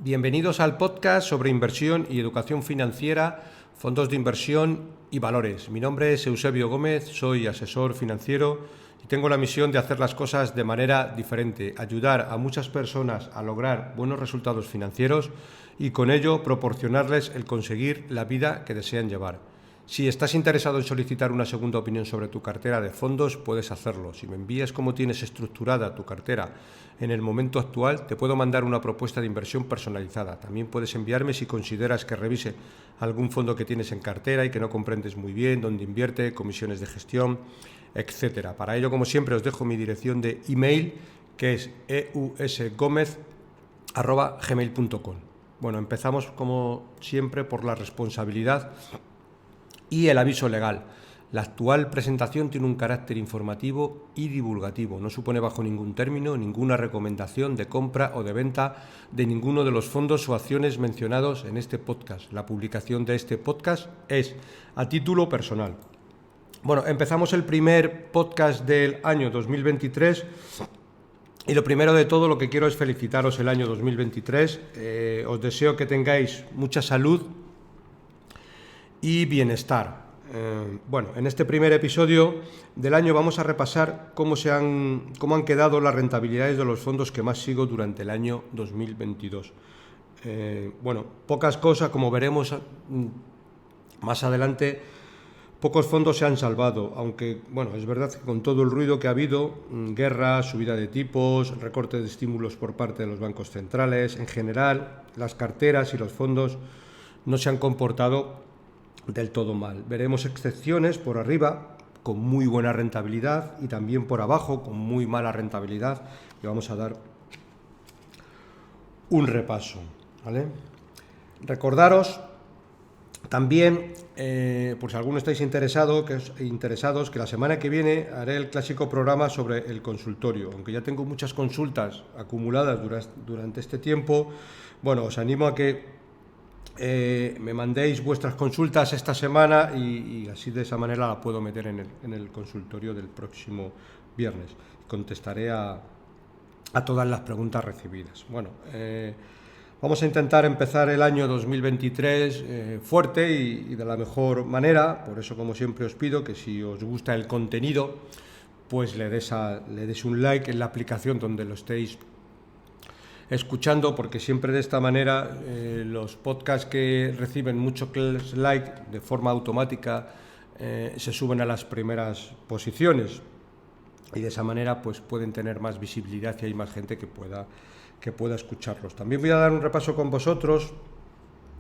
Bienvenidos al podcast sobre inversión y educación financiera, fondos de inversión y valores. Mi nombre es Eusebio Gómez, soy asesor financiero y tengo la misión de hacer las cosas de manera diferente, ayudar a muchas personas a lograr buenos resultados financieros y con ello proporcionarles el conseguir la vida que desean llevar. Si estás interesado en solicitar una segunda opinión sobre tu cartera de fondos, puedes hacerlo. Si me envías cómo tienes estructurada tu cartera en el momento actual, te puedo mandar una propuesta de inversión personalizada. También puedes enviarme si consideras que revise algún fondo que tienes en cartera y que no comprendes muy bien, dónde invierte, comisiones de gestión, etcétera. Para ello, como siempre, os dejo mi dirección de email, que es eusgomez@gmail.com. Bueno, empezamos como siempre por la responsabilidad y el aviso legal. La actual presentación tiene un carácter informativo y divulgativo. No supone bajo ningún término ninguna recomendación de compra o de venta de ninguno de los fondos o acciones mencionados en este podcast. La publicación de este podcast es a título personal. Bueno, empezamos el primer podcast del año 2023 y lo primero de todo lo que quiero es felicitaros el año 2023. Os deseo que tengáis mucha salud y bienestar. Bueno, en este primer episodio del año vamos a repasar cómo han quedado las rentabilidades de los fondos que más sigo durante el año 2022. Bueno, pocas cosas, como veremos más adelante, pocos fondos se han salvado, aunque bueno, es verdad que con todo el ruido que ha habido, guerra, subida de tipos, recorte de estímulos por parte de los bancos centrales, en general, las carteras y los fondos no se han comportado del todo mal. Veremos excepciones por arriba con muy buena rentabilidad y también por abajo con muy mala rentabilidad, y vamos a dar un repaso, ¿vale? Recordaros también, por si alguno estáis interesados, que la semana que viene haré el clásico programa sobre el consultorio. Aunque ya tengo muchas consultas acumuladas durante este tiempo, bueno, os animo a que me mandéis vuestras consultas esta semana y así de esa manera la puedo meter en el consultorio del próximo viernes. Contestaré a todas las preguntas recibidas. Bueno, vamos a intentar empezar el año 2023 fuerte y de la mejor manera. Por eso, como siempre, os pido que si os gusta el contenido, pues le des un like en la aplicación donde lo estéis escuchando, porque siempre de esta manera los podcasts que reciben muchos like de forma automática se suben a las primeras posiciones y de esa manera pues pueden tener más visibilidad y hay más gente que pueda escucharlos. También voy a dar un repaso con vosotros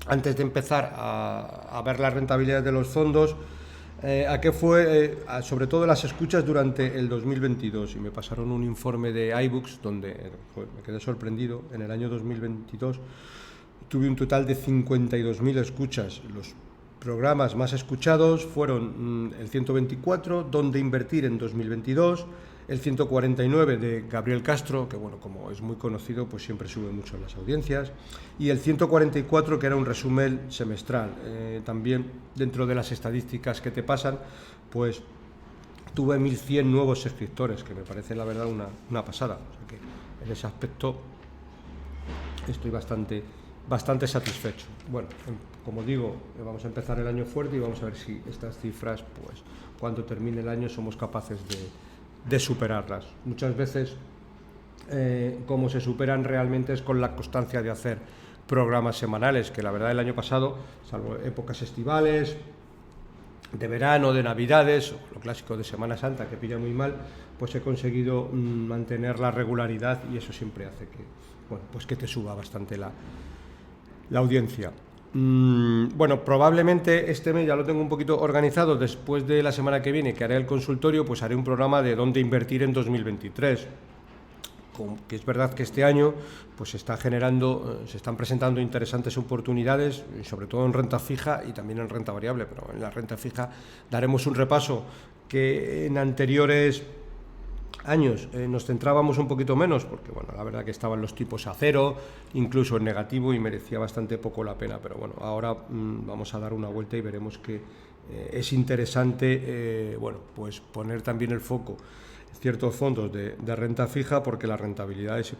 antes de empezar a ver la rentabilidad de los fondos, a qué fue sobre todo las escuchas durante el 2022, y me pasaron un informe de iBooks donde me quedé sorprendido. En el año 2022 tuve un total de 52.000 escuchas. Los programas más escuchados fueron el 124, Dónde invertir en 2022, el 149 de Gabriel Castro, que bueno, como es muy conocido, pues siempre sube mucho en las audiencias, y el 144, que era un resumen semestral. También dentro de las estadísticas que te pasan, pues tuve 1.100 nuevos suscriptores, que me parece la verdad una pasada. O sea que en ese aspecto estoy bastante satisfecho. Bueno, como digo, vamos a empezar el año fuerte y vamos a ver si estas cifras, pues cuando termine el año, somos capaces de superarlas. Muchas veces, como se superan realmente es con la constancia de hacer programas semanales, que la verdad el año pasado, salvo épocas estivales, de verano, de navidades, o lo clásico de Semana Santa, que pilla muy mal, pues he conseguido mantener la regularidad y eso siempre hace que, bueno, pues que te suba bastante la audiencia. Bueno, probablemente este mes ya lo tengo un poquito organizado. Después de la semana que viene, que haré el consultorio, pues haré un programa de dónde invertir en 2023. Que es verdad que este año pues se están presentando interesantes oportunidades, sobre todo en renta fija y también en renta variable, pero en la renta fija daremos un repaso que en anteriores años nos centrábamos un poquito menos, porque bueno, la verdad que estaban los tipos a cero, incluso en negativo, y merecía bastante poco la pena. Pero bueno, ahora vamos a dar una vuelta y veremos que es interesante bueno, pues poner también el foco en ciertos fondos de renta fija, porque las rentabilidades, y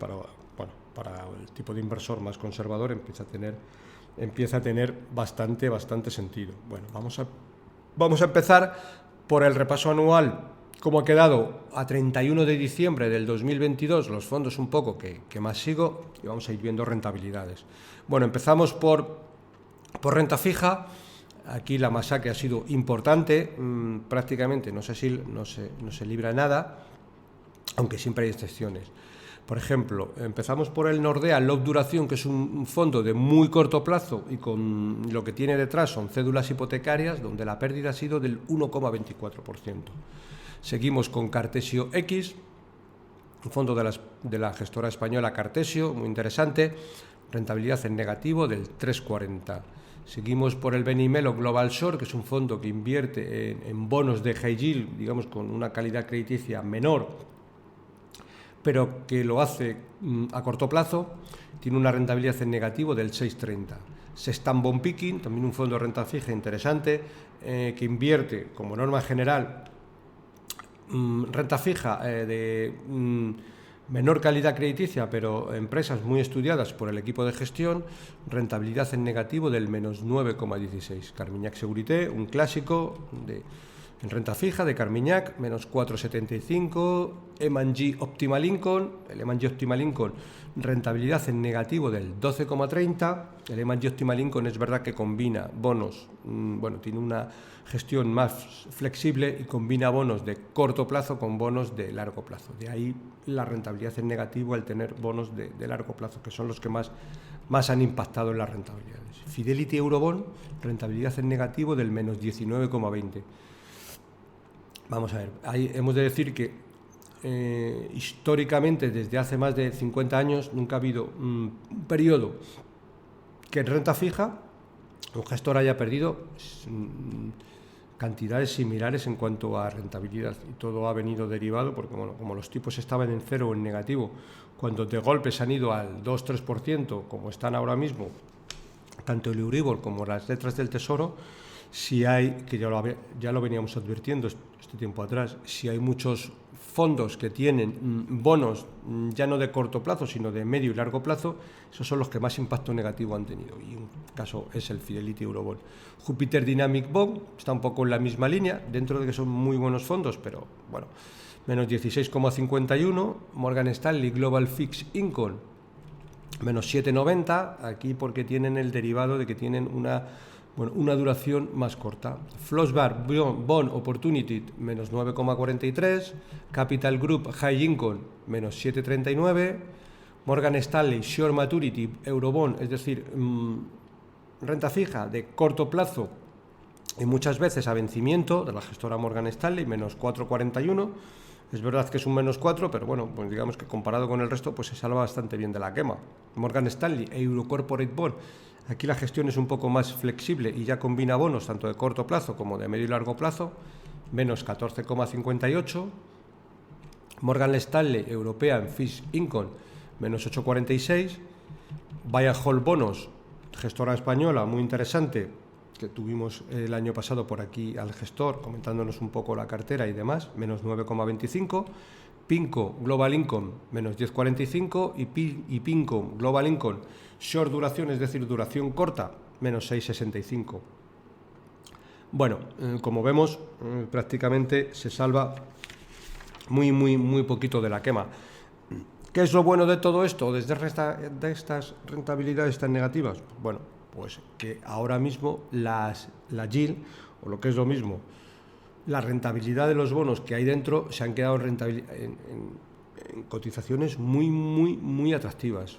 bueno, para el tipo de inversor más conservador empieza a tener bastante sentido. Bueno, vamos a empezar por el repaso anual, cómo ha quedado a 31 de diciembre del 2022, los fondos un poco que más sigo, y vamos a ir viendo rentabilidades. Bueno, empezamos por renta fija. Aquí la masacre ha sido importante, prácticamente no se libra nada, aunque siempre hay excepciones. Por ejemplo, empezamos por el Nordea Long Duración, que es un fondo de muy corto plazo y con lo que tiene detrás son cédulas hipotecarias, donde la pérdida ha sido del 1,24%. Seguimos con Cartesio X, un fondo de la gestora española Cartesio, muy interesante, rentabilidad en negativo del 3,40%. Seguimos por el Benimelo Global Short, que es un fondo que invierte en bonos de high yield, digamos con una calidad crediticia menor, pero que lo hace a corto plazo. Tiene una rentabilidad en negativo del 6,30. Sextant Bond Picking, también un fondo de renta fija interesante, que invierte como norma general renta fija de menor calidad crediticia, pero empresas muy estudiadas por el equipo de gestión, rentabilidad en negativo del menos 9,16. Carmignac Seguridad, un clásico en renta fija de Carmignac, menos 4,75. M&G Optima Lincoln, el M&G Optima Lincoln, rentabilidad en negativo del 12,30. El M&G Optima Lincoln es verdad que combina bonos, tiene una gestión más flexible y combina bonos de corto plazo con bonos de largo plazo. De ahí la rentabilidad en negativo al tener bonos de largo plazo, que son los que más han impactado en las rentabilidades. Fidelity Eurobond, rentabilidad en negativo del menos 19,20. Vamos a ver, ahí hemos de decir que históricamente, desde hace más de 50 años, nunca ha habido un periodo que en renta fija un gestor haya perdido cantidades similares en cuanto a rentabilidad, y todo ha venido derivado porque, como los tipos estaban en cero o en negativo, cuando de golpe se han ido al 2-3%, como están ahora mismo, tanto el Euribor como las letras del Tesoro, si hay, que ya lo veníamos advirtiendo este tiempo atrás, si hay muchos fondos que tienen bonos ya no de corto plazo, sino de medio y largo plazo, esos son los que más impacto negativo han tenido, y un caso es el Fidelity Eurobond. Jupiter Dynamic Bond está un poco en la misma línea, dentro de que son muy buenos fondos, pero bueno, menos 16,51. Morgan Stanley Global Fixed Income, menos 7,90, aquí porque tienen el derivado de que tienen una duración más corta. Flossbar Bond Opportunity, menos 9,43. Capital Group High Income, menos 7,39. Morgan Stanley Short Maturity Eurobond, es decir, renta fija de corto plazo y muchas veces a vencimiento, de la gestora Morgan Stanley, menos 4,41. Es verdad que es un menos 4, pero bueno, pues digamos que comparado con el resto, pues se salva bastante bien de la quema. Morgan Stanley Euro Corporate Bond, aquí la gestión es un poco más flexible y ya combina bonos tanto de corto plazo como de medio y largo plazo, menos 14,58. Morgan Stanley European Fixed Income, menos 8,46. Buy and Hold Bonos, gestora española muy interesante, que tuvimos el año pasado por aquí al gestor comentándonos un poco la cartera y demás, menos 9,25. Pinco Global Income, menos 10,45. Y Pinco Global Income Short Duración, es decir, duración corta, menos 6,65. Bueno, como vemos, prácticamente se salva muy poquito de la quema. ¿Qué es lo bueno de todo esto, de estas rentabilidades tan negativas? Bueno, pues que ahora mismo la yield, o lo que es lo mismo, la rentabilidad de los bonos que hay dentro, se han quedado en cotizaciones muy atractivas.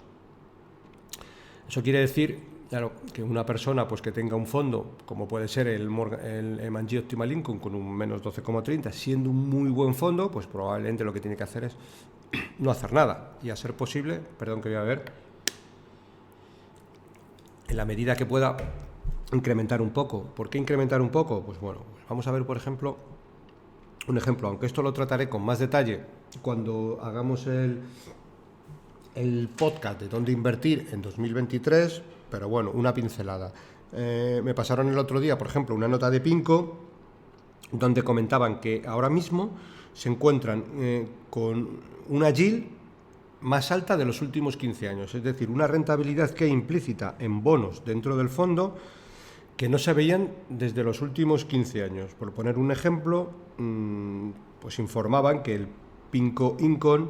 Eso quiere decir, claro, que una persona pues que tenga un fondo, como puede ser el M&G Optima Lincoln con un menos 12,30, siendo un muy buen fondo, pues probablemente lo que tiene que hacer es no hacer nada y a ser posible, perdón que voy a ver, en la medida que pueda, incrementar un poco. ¿Por qué incrementar un poco? Pues bueno, vamos a ver, por ejemplo, un ejemplo, aunque esto lo trataré con más detalle cuando hagamos el podcast de dónde invertir en 2023, pero bueno, una pincelada. Me pasaron el otro día, por ejemplo, una nota de Pinco, donde comentaban que ahora mismo se encuentran con una yield más alta de los últimos 15 años, es decir, una rentabilidad que hay implícita en bonos dentro del fondo que no se veían desde los últimos 15 años. Por poner un ejemplo, pues informaban que el PIMCO Income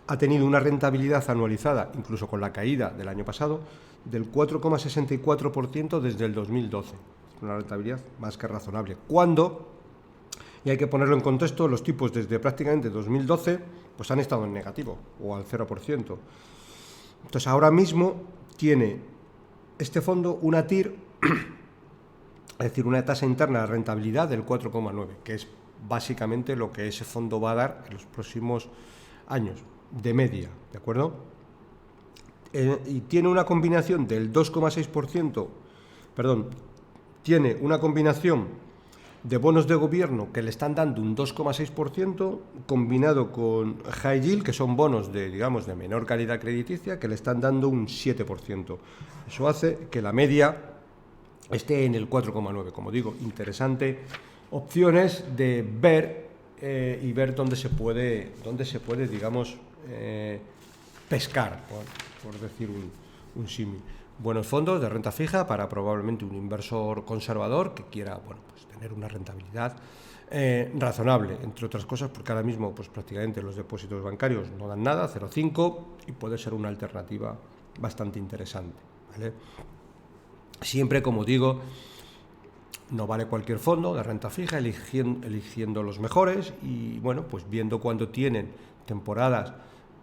ha tenido una rentabilidad anualizada, incluso con la caída del año pasado, del 4,64% desde el 2012. Una rentabilidad más que razonable. Cuando, y hay que ponerlo en contexto, los tipos desde prácticamente 2012 pues han estado en negativo o al 0%. Entonces ahora mismo tiene este fondo una TIR, es decir, una tasa interna de rentabilidad del 4,9, que es básicamente lo que ese fondo va a dar en los próximos años, de media, ¿de acuerdo? Y tiene una combinación del 2,6%, perdón, tiene una combinación de bonos de gobierno que le están dando un 2,6%, combinado con high yield, que son bonos de, digamos, de menor calidad crediticia, que le están dando un 7%. Eso hace que la media esté en el 4,9%. Como digo, interesante. Opciones de ver y ver dónde se puede digamos, pescar, por decir un símil. Buenos fondos de renta fija para probablemente un inversor conservador que quiera, bueno, pues tener una rentabilidad razonable, entre otras cosas, porque ahora mismo pues prácticamente los depósitos bancarios no dan nada, 0,5, y puede ser una alternativa bastante interesante, ¿vale? Siempre, como digo, no vale cualquier fondo de renta fija, eligiendo los mejores y, bueno, pues viendo cuando tienen temporadas,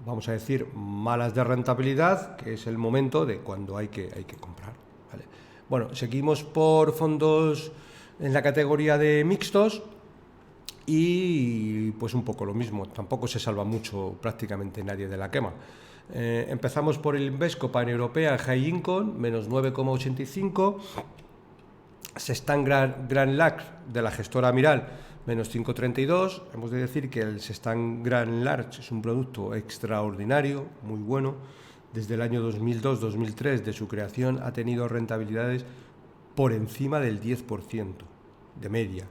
vamos a decir, malas de rentabilidad, que es el momento de cuando hay que comprar, ¿vale? Bueno, seguimos por fondos en la categoría de mixtos y pues un poco lo mismo, tampoco se salva mucho prácticamente nadie de la quema. Empezamos por el Invesco Paneuropea High Income, menos 9,85. Sestan Grand Large de la gestora Amiral, menos 5,32. Hemos de decir que el Sestan Grand Large es un producto extraordinario, muy bueno. Desde el año 2002-2003 de su creación ha tenido rentabilidades por encima del 10% de media.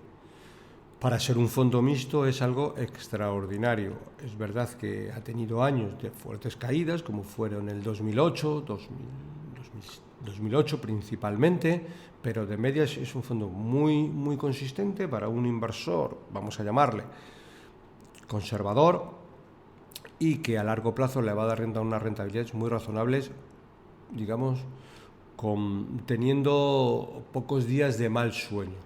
Para ser un fondo mixto es algo extraordinario. Es verdad que ha tenido años de fuertes caídas, como fueron el 2008 principalmente, pero de media es un fondo muy, muy consistente para un inversor, vamos a llamarle, conservador, y que a largo plazo le va a dar unas rentabilidades muy razonables, digamos, teniendo pocos días de mal sueño.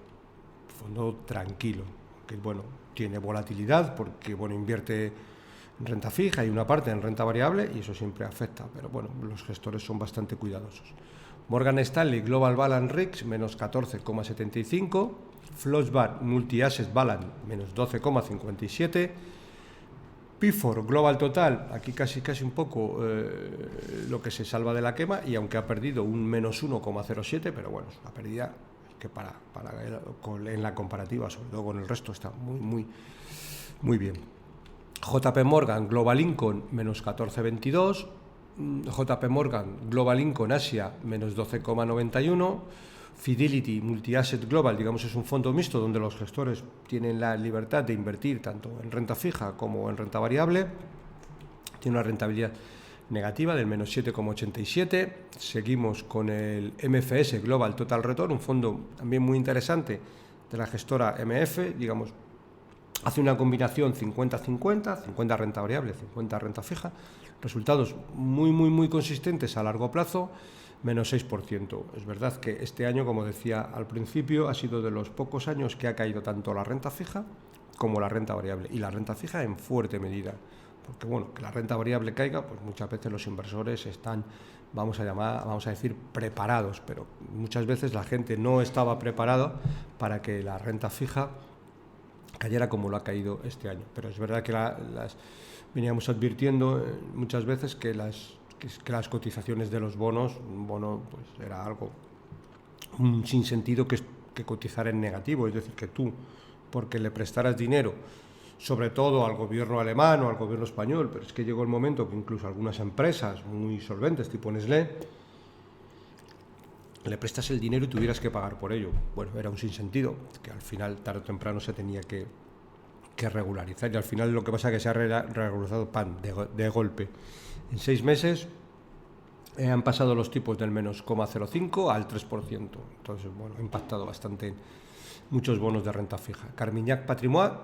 Fondo tranquilo, que bueno, tiene volatilidad porque bueno, invierte en renta fija y una parte en renta variable y eso siempre afecta, pero bueno, los gestores son bastante cuidadosos. Morgan Stanley Global Balance REIT, menos 14,75. Flossbar Multi-Asset Balance, menos 12,57. Pifor Global Total, aquí casi un poco lo que se salva de la quema, y aunque ha perdido un menos 1,07, pero bueno, es una pérdida que en la comparativa, sobre todo con el resto, está muy bien. JP Morgan Global Income, menos 14,22. JP Morgan Global Income Asia, menos 12,91. Fidelity Multi-Asset Global, digamos, es un fondo mixto donde los gestores tienen la libertad de invertir tanto en renta fija como en renta variable. Tiene una rentabilidad negativa del menos 7,87. Seguimos con el MFS Global Total Return, un fondo también muy interesante de la gestora MF, digamos, hace una combinación 50-50, 50 renta variable, 50 renta fija, resultados muy consistentes a largo plazo, menos 6%. Es verdad que este año, como decía al principio, ha sido de los pocos años que ha caído tanto la renta fija como la renta variable, y la renta fija en fuerte medida, porque bueno, que la renta variable caiga, pues muchas veces los inversores están, vamos a decir, preparados, pero muchas veces la gente no estaba preparada para que la renta fija cayera como lo ha caído este año. Pero es verdad que veníamos advirtiendo muchas veces que las cotizaciones de los bonos, un bono pues era algo, un sinsentido que cotizar en negativo, es decir, que tú, porque le prestaras dinero, sobre todo al gobierno alemán o al gobierno español, pero es que llegó el momento que incluso algunas empresas muy solventes, tipo Nestlé, le prestas el dinero y tuvieras que pagar por ello. Bueno, era un sinsentido, que al final, tarde o temprano, se tenía que que regularizar, y al final lo que pasa es que se ha regularizado de golpe. En 6 meses han pasado los tipos del menos 0,05 al 3%. Entonces, bueno, ha impactado bastante muchos bonos de renta fija. Carmignac Patrimoine,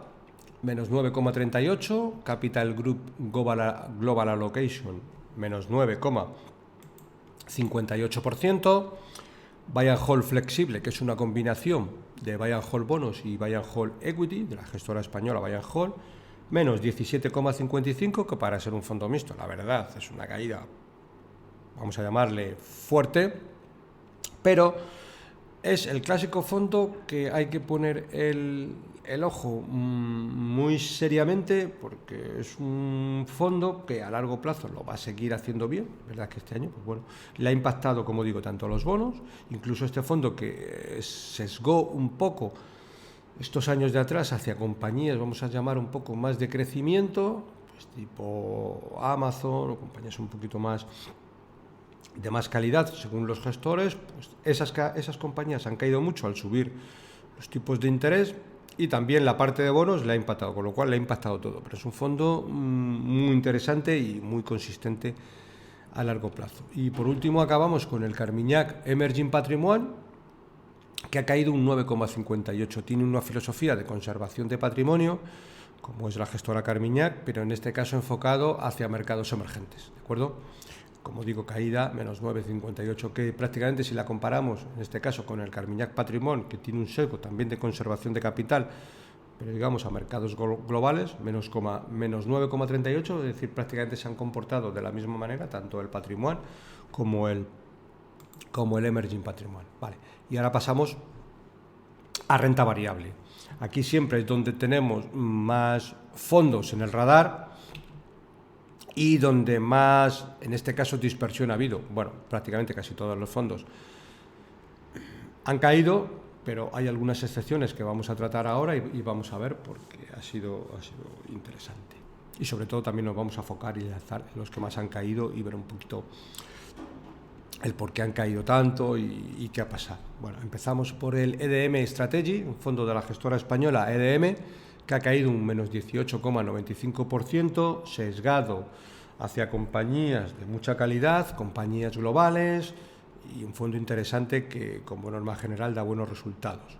menos 9,38. Capital Group Global Allocation, menos 9,58%. Buy and Hold Flexible, que es una combinación de Buy and Hold Bonos y Buy and Hold Equity, de la gestora española Buy and Hold, menos 17,55, que para ser un fondo mixto, la verdad, es una caída, vamos a llamarle fuerte, pero es el clásico fondo que hay que poner el ojo muy seriamente, porque es un fondo que a largo plazo lo va a seguir haciendo bien. Verdad que este año, pues bueno, le ha impactado, como digo, tanto los bonos, incluso este fondo que sesgó un poco estos años de atrás hacia compañías, vamos a llamar un poco más de crecimiento, pues tipo Amazon o compañías un poquito más de más calidad según los gestores, pues esas compañías han caído mucho al subir los tipos de interés, y también la parte de bonos le ha impactado, con lo cual le ha impactado todo. Pero es un fondo muy interesante y muy consistente a largo plazo. Y por último acabamos con el Carmignac Emerging Patrimoine, que ha caído un 9,58. Tiene una filosofía de conservación de patrimonio, como es la gestora Carmignac, pero en este caso enfocado hacia mercados emergentes, ¿de acuerdo? Como digo, caída menos 9,58, que prácticamente, si la comparamos en este caso con el Carmignac Patrimoine, que tiene un sesgo también de conservación de capital, pero digamos a mercados globales, menos 9,38, es decir, prácticamente se han comportado de la misma manera tanto el Patrimoine como el Emerging Patrimoine. Vale. Y ahora pasamos a renta variable. Aquí siempre es donde tenemos más fondos en el radar y donde más, en este caso, dispersión ha habido. Bueno, prácticamente casi todos los fondos han caído, pero hay algunas excepciones que vamos a tratar ahora y vamos a ver, porque ha sido interesante. Y sobre todo también nos vamos a enfocar y lanzar en los que más han caído y ver un poquito el por qué han caído tanto y qué ha pasado. Bueno, empezamos por el EDM Strategy, un fondo de la gestora española EDM, que ha caído un menos 18,95%, sesgado hacia compañías de mucha calidad, compañías globales, y un fondo interesante que, como norma general, da buenos resultados.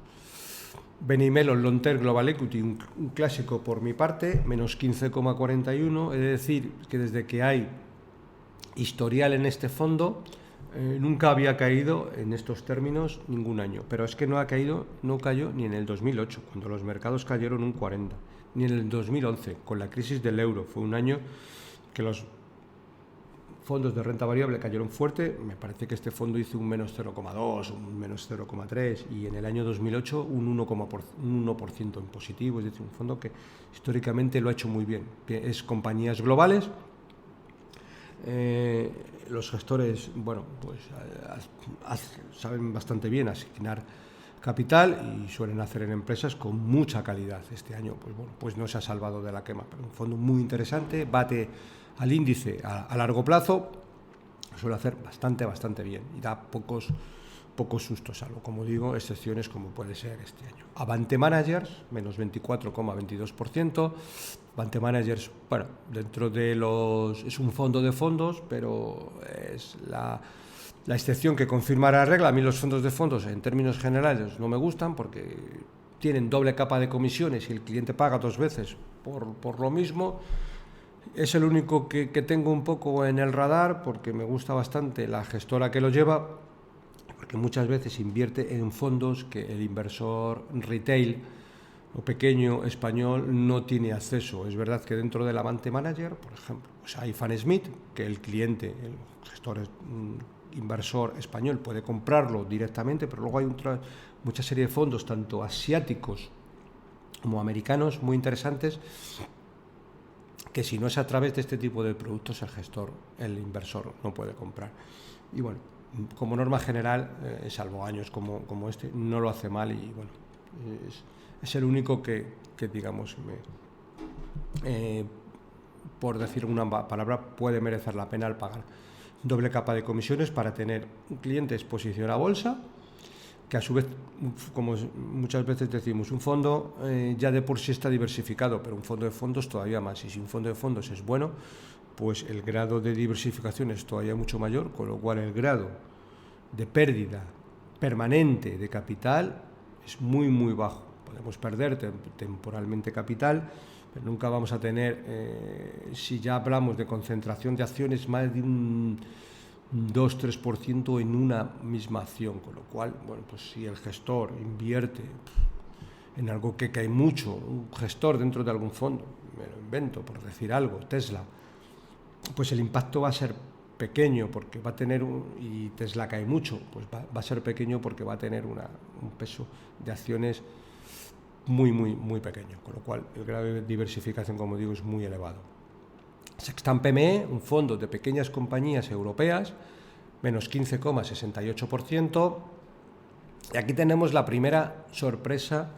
Benimelo Long Term Global Equity, un clásico por mi parte, menos 15,41, es decir, que desde que hay historial en este fondo, nunca había caído en estos términos ningún año, pero es que no cayó ni en el 2008, cuando los mercados cayeron un 40, ni en el 2011, con la crisis del euro. Fue un año que los fondos de renta variable cayeron fuerte. Me parece que este fondo hizo un menos 0,2, un menos 0,3, y en el año 2008 un 1% en positivo, es decir, un fondo que históricamente lo ha hecho muy bien. Es compañías globales. Los gestores, bueno, pues saben bastante bien asignar capital y suelen hacer en empresas con mucha calidad. Este año, pues bueno, pues no se ha salvado de la quema, pero un fondo muy interesante, bate al índice a largo plazo, suele hacer bastante bien y da pocos sustos, salvo, como digo, excepciones como puede ser este año. Avante Managers, menos 24,22%. Avante Managers, bueno, dentro de es un fondo de fondos, pero es la excepción que confirma la regla. A mí los fondos de fondos, en términos generales, no me gustan porque tienen doble capa de comisiones y el cliente paga 2 veces por lo mismo. Es el único que tengo un poco en el radar, porque me gusta bastante la gestora que lo lleva, porque muchas veces invierte en fondos que el inversor retail o pequeño español no tiene acceso. Es verdad que dentro del Avante Manager, por ejemplo, pues hay Fan Smith, que el cliente, el gestor inversor español puede comprarlo directamente, pero luego hay mucha serie de fondos, tanto asiáticos como americanos, muy interesantes, que si no es a través de este tipo de productos, el inversor no puede comprar. Y bueno, como norma general, salvo años como este, no lo hace mal, y bueno, es el único que digamos, por decir una palabra, puede merecer la pena al pagar doble capa de comisiones para tener un cliente exposición a bolsa, que a su vez, como muchas veces decimos, un fondo ya de por sí está diversificado, pero un fondo de fondos todavía más. Y si un fondo de fondos es bueno, pues el grado de diversificación es todavía mucho mayor, con lo cual el grado de pérdida permanente de capital es muy, muy bajo. Podemos perder temporalmente capital, pero nunca vamos a tener, si ya hablamos de concentración de acciones, más de un 2-3% en una misma acción, con lo cual, bueno, pues si el gestor invierte en algo que cae mucho, un gestor dentro de algún fondo, me lo invento por decir algo, Tesla, pues el impacto va a ser pequeño porque va a tener y Tesla cae mucho, pues va a ser pequeño porque va a tener un peso de acciones muy, muy, muy pequeño, con lo cual el grado de diversificación, como digo, es muy elevado. Sextant PME, un fondo de pequeñas compañías europeas, menos 15,68%. Y aquí tenemos la primera sorpresa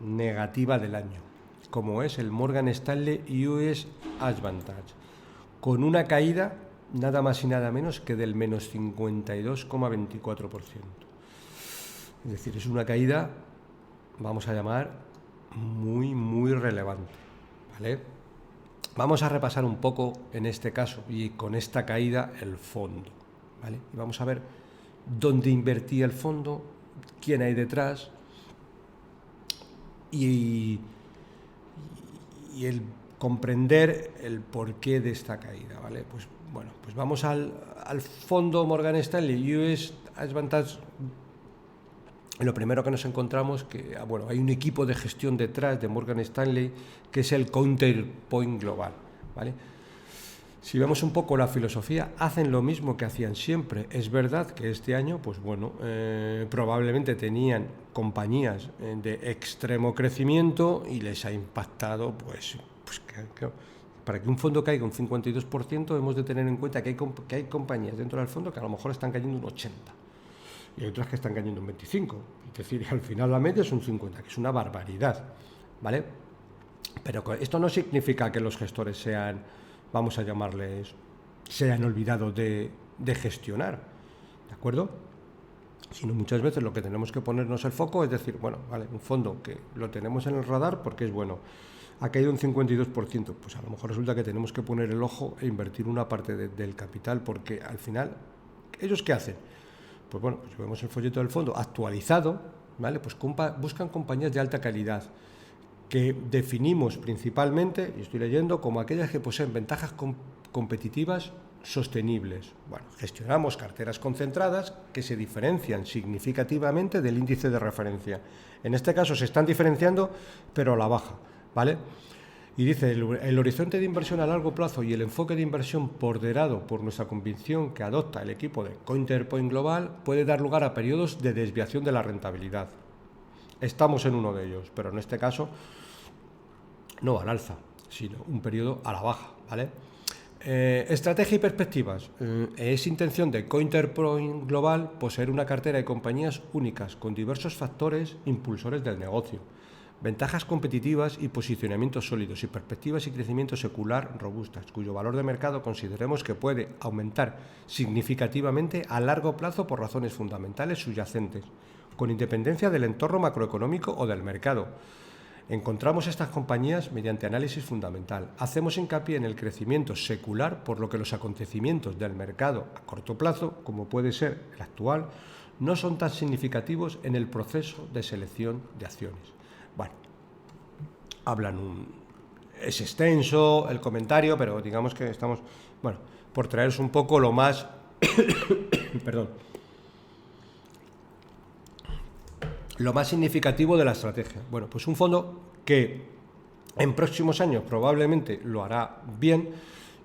negativa del año, como es el Morgan Stanley US Advantage, con una caída nada más y nada menos que del menos 52,24%. Es decir, es una caída, vamos a llamar, muy, muy relevante, ¿vale? Vamos a repasar un poco en este caso y con esta caída el fondo, ¿vale? Y vamos a ver dónde invertía el fondo, quién hay detrás y el comprender el porqué de esta caída, ¿vale? Pues bueno, pues vamos al fondo Morgan Stanley US Advantage. Lo primero que nos encontramos que, bueno, hay un equipo de gestión detrás de Morgan Stanley que es el Counterpoint Global, ¿vale? Si vemos un poco la filosofía, hacen lo mismo que hacían siempre. Es verdad que este año, pues bueno, probablemente tenían compañías de extremo crecimiento y les ha impactado, pues que para que un fondo caiga un 52% hemos de tener en cuenta que hay compañías dentro del fondo que a lo mejor están cayendo un 80%. Y hay otras que están cayendo un 25%. Es decir, al final la media es un 50%, que es una barbaridad, ¿vale? Pero esto no significa que los gestores sean, vamos a llamarles, se han olvidado de gestionar, ¿de acuerdo? Sino muchas veces lo que tenemos que ponernos el foco es decir, bueno, vale, un fondo que lo tenemos en el radar porque es bueno, ha caído un 52%, pues a lo mejor resulta que tenemos que poner el ojo e invertir una parte del capital, porque al final, ¿ellos qué hacen? Pues bueno, pues vemos el folleto del fondo actualizado, ¿vale? Pues buscan compañías de alta calidad que definimos principalmente, y estoy leyendo, como aquellas que poseen ventajas competitivas sostenibles. Bueno, gestionamos carteras concentradas que se diferencian significativamente del índice de referencia. En este caso se están diferenciando, pero a la baja, ¿vale? Y dice, el horizonte de inversión a largo plazo y el enfoque de inversión ponderado por nuestra convicción que adopta el equipo de Counterpoint Global puede dar lugar a periodos de desviación de la rentabilidad. Estamos en uno de ellos, pero en este caso no al alza, sino un periodo a la baja, ¿vale? Estrategia y perspectivas. Es intención de Counterpoint Global poseer una cartera de compañías únicas con diversos factores impulsores del negocio, ventajas competitivas y posicionamientos sólidos y perspectivas y crecimiento secular robustas, cuyo valor de mercado consideremos que puede aumentar significativamente a largo plazo por razones fundamentales subyacentes, con independencia del entorno macroeconómico o del mercado. Encontramos estas compañías mediante análisis fundamental. Hacemos hincapié en el crecimiento secular, por lo que los acontecimientos del mercado a corto plazo, como puede ser el actual, no son tan significativos en el proceso de selección de acciones. Bueno, es extenso el comentario, pero digamos que estamos, bueno, por traeros un poco lo más, perdón, lo más significativo de la estrategia. Bueno, pues un fondo que en próximos años probablemente lo hará bien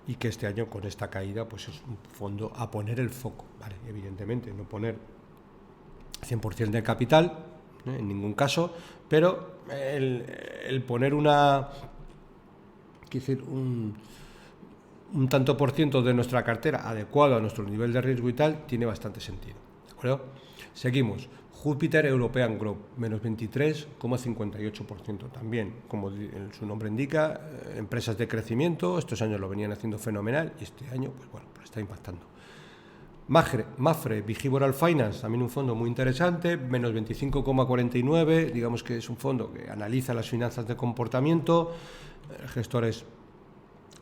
y que este año con esta caída pues es un fondo a poner el foco, ¿vale? Evidentemente no poner 100% de capital, en ningún caso, pero el poner un tanto por ciento de nuestra cartera adecuado a nuestro nivel de riesgo y tal, tiene bastante sentido, ¿de acuerdo? Seguimos. Júpiter European Growth, menos 23,58%. También, como su nombre indica, empresas de crecimiento, estos años lo venían haciendo fenomenal y este año, pues bueno, pues está impactando. Mafre Behavioral Finance, también un fondo muy interesante, menos 25,49, digamos que es un fondo que analiza las finanzas de comportamiento, el gestor es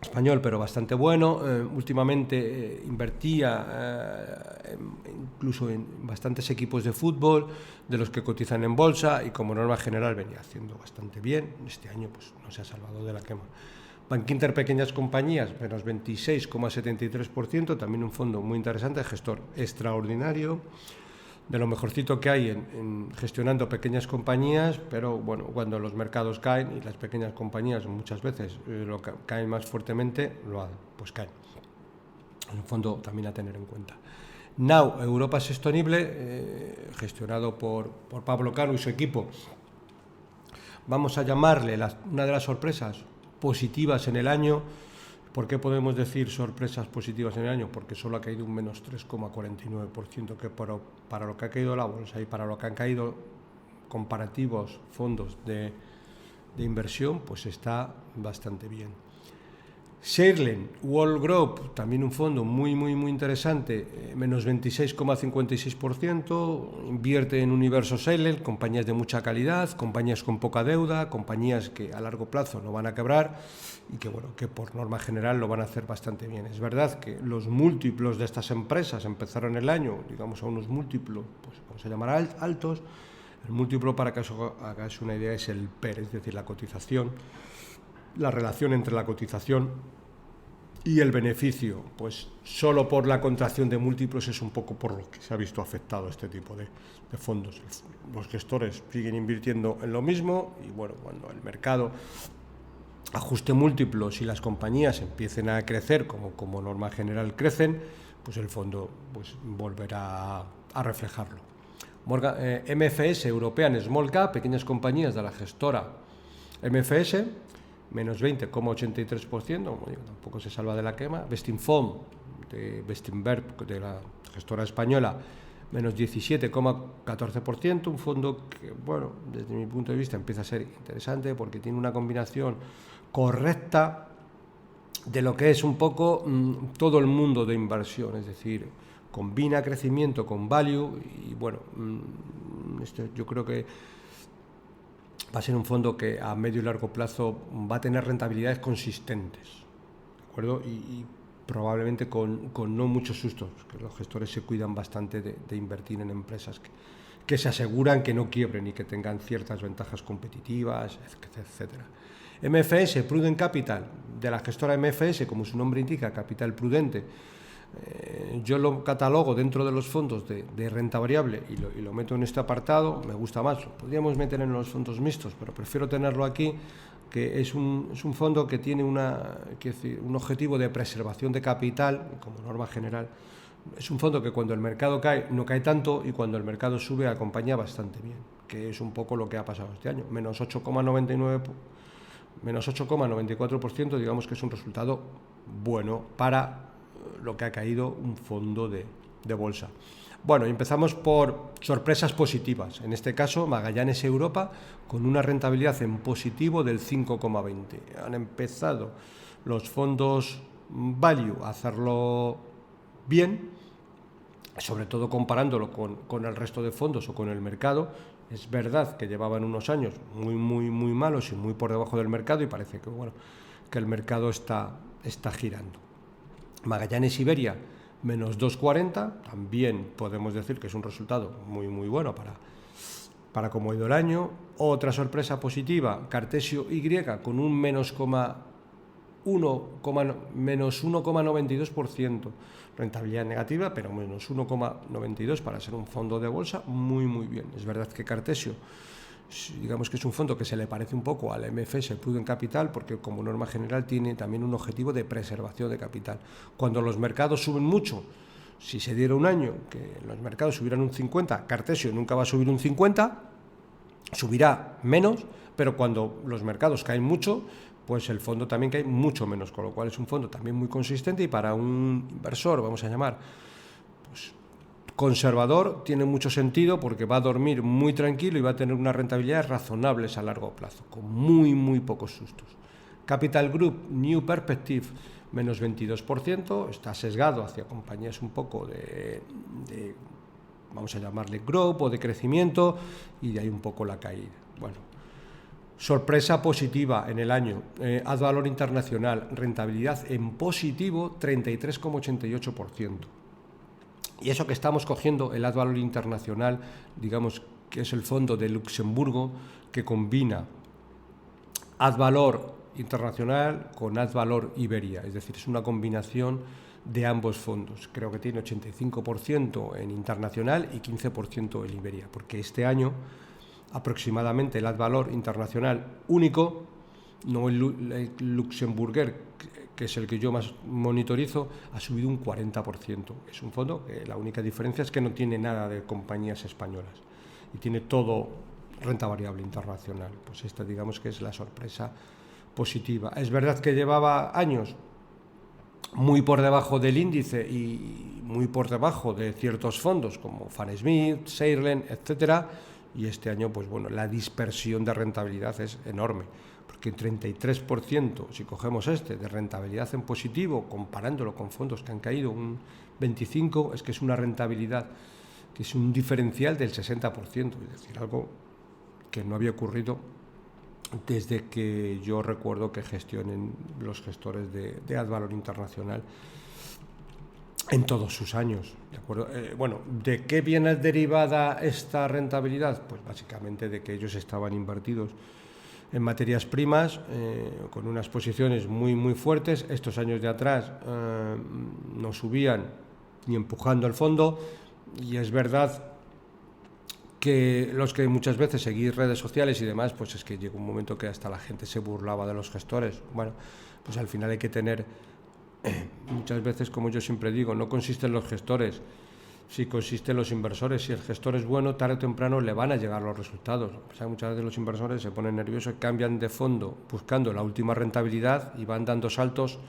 español pero bastante bueno, últimamente invertía incluso en bastantes equipos de fútbol de los que cotizan en bolsa y como norma general venía haciendo bastante bien, este año pues no se ha salvado de la quema. Bankinter Pequeñas Compañías, menos 26,73%, también un fondo muy interesante, gestor extraordinario, de lo mejorcito que hay en gestionando pequeñas compañías, pero bueno, cuando los mercados caen y las pequeñas compañías muchas veces caen más fuertemente, pues caen. Es un fondo también a tener en cuenta. Now, Europa Sostenible, gestionado por Pablo Cano y su equipo, vamos a llamarle una de las sorpresas positivas en el año. ¿Por qué podemos decir sorpresas positivas en el año? Porque solo ha caído un menos 3,49%, que para lo que ha caído la bolsa y para lo que han caído comparativos fondos de inversión, pues está bastante bien. Shareland World Group, también un fondo muy interesante, menos 26,56%, invierte en universo Shareland, compañías de mucha calidad, compañías con poca deuda, compañías que a largo plazo no van a quebrar y que bueno, que por norma general lo van a hacer bastante bien. Es verdad que los múltiplos de estas empresas empezaron el año, digamos, a unos múltiplos, pues vamos a llamar altos. El múltiplo, para que os hagáis una idea, es el PER, es decir, la cotización, la relación entre la cotización y el beneficio. Pues solo por la contracción de múltiplos es un poco por lo que se ha visto afectado este tipo de fondos. Los gestores siguen invirtiendo en lo mismo y bueno, cuando el mercado ajuste múltiplos y las compañías empiecen a crecer como norma general crecen, pues el fondo pues volverá a reflejarlo. MFS, European Small Cap, pequeñas compañías de la gestora MFS, menos 20,83%, tampoco se salva de la quema. Vestinfond, de Bestinberg, de la gestora española, menos 17,14%, un fondo que, bueno, desde mi punto de vista empieza a ser interesante porque tiene una combinación correcta de lo que es un poco todo el mundo de inversión, es decir, combina crecimiento con value y bueno, yo creo que va a ser un fondo que a medio y largo plazo va a tener rentabilidades consistentes, ¿de acuerdo? Y probablemente con no muchos sustos, que los gestores se cuidan bastante de invertir en empresas que se aseguran que no quiebren y que tengan ciertas ventajas competitivas, etcétera. MFS, Prudent Capital, de la gestora MFS, como su nombre indica, capital prudente. Yo lo catalogo dentro de los fondos de renta variable y lo meto en este apartado, me gusta más, lo podríamos meter en los fondos mixtos, pero prefiero tenerlo aquí, que es un fondo que tiene un objetivo de preservación de capital, como norma general. Es un fondo que cuando el mercado cae, no cae tanto, y cuando el mercado sube, acompaña bastante bien, que es un poco lo que ha pasado este año, menos 8,94%, digamos que es un resultado bueno para lo que ha caído un fondo de bolsa. Bueno, empezamos por sorpresas positivas. En este caso, Magallanes Europa, con una rentabilidad en positivo del 5,20. Han empezado los fondos value a hacerlo bien, sobre todo comparándolo con el resto de fondos o con el mercado. Es verdad que llevaban unos años muy malos y muy por debajo del mercado y parece que, bueno, que el mercado está girando. Magallanes Iberia, menos 2,40, también podemos decir que es un resultado muy bueno para cómo ha ido el año. Otra sorpresa positiva, Cartesio Y, con un menos 1,92%, rentabilidad negativa, pero menos 1,92 para ser un fondo de bolsa, muy bien. Es verdad que Cartesio, digamos que es un fondo que se le parece un poco al MFS Prudent Capital, porque como norma general tiene también un objetivo de preservación de capital. Cuando los mercados suben mucho, si se diera un año que los mercados subieran un 50, Cartesio nunca va a subir un 50, subirá menos, pero cuando los mercados caen mucho, pues el fondo también cae mucho menos, con lo cual es un fondo también muy consistente y para un inversor, vamos a llamar, pues conservador, tiene mucho sentido porque va a dormir muy tranquilo y va a tener unas rentabilidades razonables a largo plazo, con muy pocos sustos. Capital Group, New Perspective, menos 22%, está sesgado hacia compañías un poco de vamos a llamarle growth o de crecimiento, y de ahí un poco la caída. Bueno, sorpresa positiva en el año, Advalor Internacional, rentabilidad en positivo 33,88%. Y eso que estamos cogiendo el Advalor Internacional, digamos que es el fondo de Luxemburgo que combina Advalor Internacional con Advalor Iberia, es decir, es una combinación de ambos fondos. Creo que tiene 85% en internacional y 15% en Iberia, porque este año aproximadamente el Advalor Internacional único, no el Luxemburguer, que es el que yo más monitorizo, ha subido un 40%. Es un fondo que la única diferencia es que no tiene nada de compañías españolas y tiene todo renta variable internacional. Pues esta, digamos que es la sorpresa positiva. Es verdad que llevaba años muy por debajo del índice y muy por debajo de ciertos fondos como Fanesmith, Seilen, etcétera, y este año, pues bueno, la dispersión de rentabilidad es enorme, porque el 33%, si cogemos de rentabilidad en positivo, comparándolo con fondos que han caído un 25%, es que es una rentabilidad que es un diferencial del 60%, es decir, algo que no había ocurrido desde que yo recuerdo que gestionen los gestores de Advalor Internacional en todos sus años, ¿de acuerdo? Bueno, ¿de qué viene derivada esta rentabilidad? Pues básicamente de que ellos estaban invertidos en materias primas, con unas posiciones muy fuertes. Estos años de atrás no subían ni empujando el fondo, y es verdad que los que muchas veces seguís redes sociales y demás, pues es que llegó un momento que hasta la gente se burlaba de los gestores. Bueno, pues al final hay que tener, muchas veces, como yo siempre digo, no consiste en los gestores, sí consiste en los inversores. Si el gestor es bueno, tarde o temprano le van a llegar los resultados. O sea, muchas veces los inversores se ponen nerviosos, cambian de fondo buscando la última rentabilidad y van dando saltos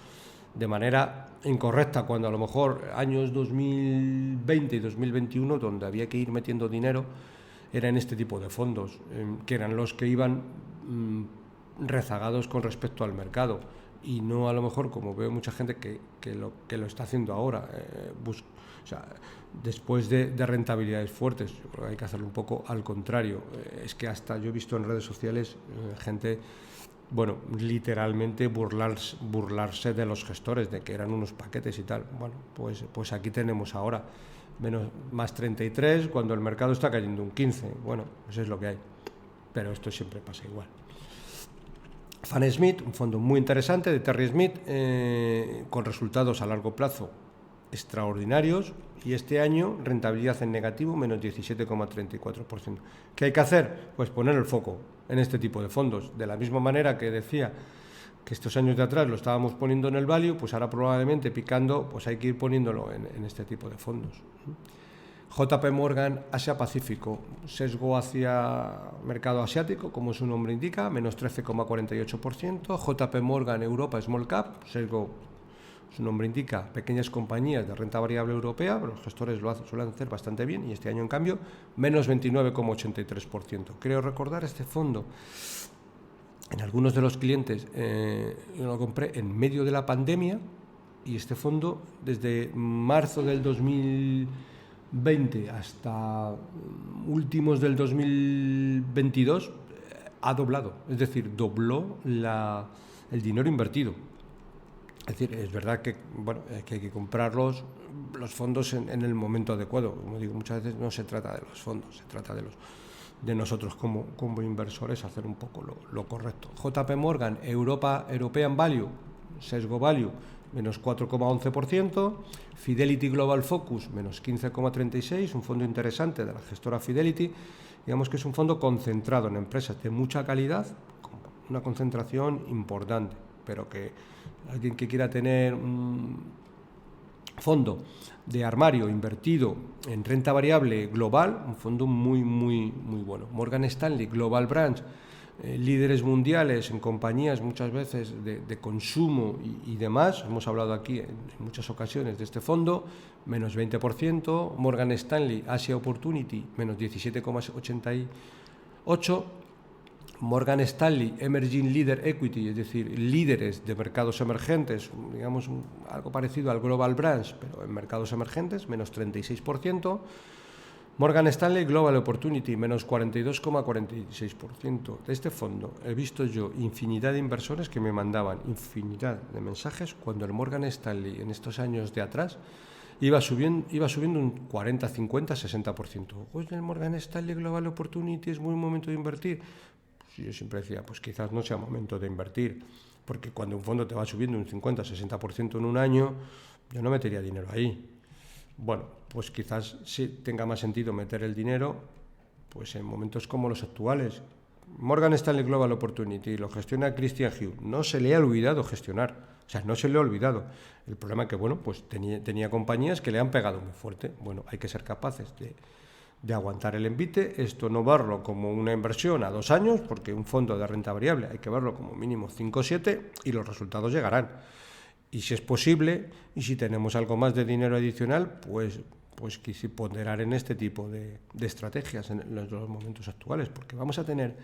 de manera incorrecta, cuando a lo mejor años 2020 y 2021, donde había que ir metiendo dinero, era en este tipo de fondos, que eran los que iban rezagados con respecto al mercado, y no a lo mejor, como veo mucha gente que lo está haciendo ahora, o sea, después de rentabilidades fuertes. Yo creo que hay que hacerlo un poco al contrario. Es que hasta yo he visto en redes sociales gente, bueno, literalmente burlarse de los gestores, de que eran unos paquetes y tal. Bueno, pues aquí tenemos ahora más 33 cuando el mercado está cayendo un 15. Bueno, eso es lo que hay, pero esto siempre pasa igual. Fanesmith, un fondo muy interesante de Terry Smith, con resultados a largo plazo extraordinarios, y este año rentabilidad en negativo, menos 17,34%. ¿Qué hay que hacer? Pues poner el foco en este tipo de fondos. De la misma manera que decía que estos años de atrás lo estábamos poniendo en el value, pues ahora probablemente picando, pues hay que ir poniéndolo en este tipo de fondos. JP Morgan Asia Pacífico, sesgo hacia mercado asiático, como su nombre indica, menos 13,48%. JP Morgan Europa Small Cap, sesgo, su nombre indica, pequeñas compañías de renta variable europea, pero los gestores suelen hacer bastante bien, y este año en cambio menos 29,83%. Creo recordar este fondo en algunos de los clientes, yo lo compré en medio de la pandemia, y este fondo desde marzo del 2020 hasta últimos del 2022 ha doblado, es decir, dobló el dinero invertido. Es decir, es verdad que, bueno, que hay que comprar los fondos en el momento adecuado. Como digo, muchas veces no se trata de los fondos, se trata de nosotros como inversores hacer un poco lo correcto. JP Morgan European Value, sesgo value, menos 4,11%. Fidelity Global Focus, menos 15,36%, un fondo interesante de la gestora Fidelity. Digamos que es un fondo concentrado en empresas de mucha calidad, con una concentración importante, pero que alguien que quiera tener un fondo de armario invertido en renta variable global, un fondo muy bueno. Morgan Stanley Global Branch, líderes mundiales en compañías muchas veces de consumo y demás. Hemos hablado aquí en muchas ocasiones de este fondo, menos 20%. Morgan Stanley Asia Opportunity, menos 17,88%. Morgan Stanley Emerging Leader Equity, es decir, líderes de mercados emergentes, digamos algo parecido al Global Branch, pero en mercados emergentes, menos 36%. Morgan Stanley Global Opportunity, menos 42,46%. De este fondo he visto yo infinidad de inversores que me mandaban infinidad de mensajes cuando el Morgan Stanley en estos años de atrás iba subiendo un 40, 50, 60%. Pues el Morgan Stanley Global Opportunity es muy momento de invertir. Pues yo siempre decía, pues quizás no sea momento de invertir, porque cuando un fondo te va subiendo un 50, 60% en un año, yo no metería dinero ahí. Bueno, pues quizás sí tenga más sentido meter el dinero pues en momentos como los actuales. Morgan Stanley Global Opportunity lo gestiona Christian Hugh. No se le ha olvidado gestionar, o sea, no se le ha olvidado. El problema es que, bueno, pues tenía compañías que le han pegado muy fuerte. Bueno, hay que ser capaces de aguantar el envite, esto no verlo como una inversión a 2 años, porque un fondo de renta variable hay que verlo como mínimo 5 o 7 y los resultados llegarán. Y si es posible, y si tenemos algo más de dinero adicional, pues quise ponderar en este tipo de estrategias en los momentos actuales, porque vamos a tener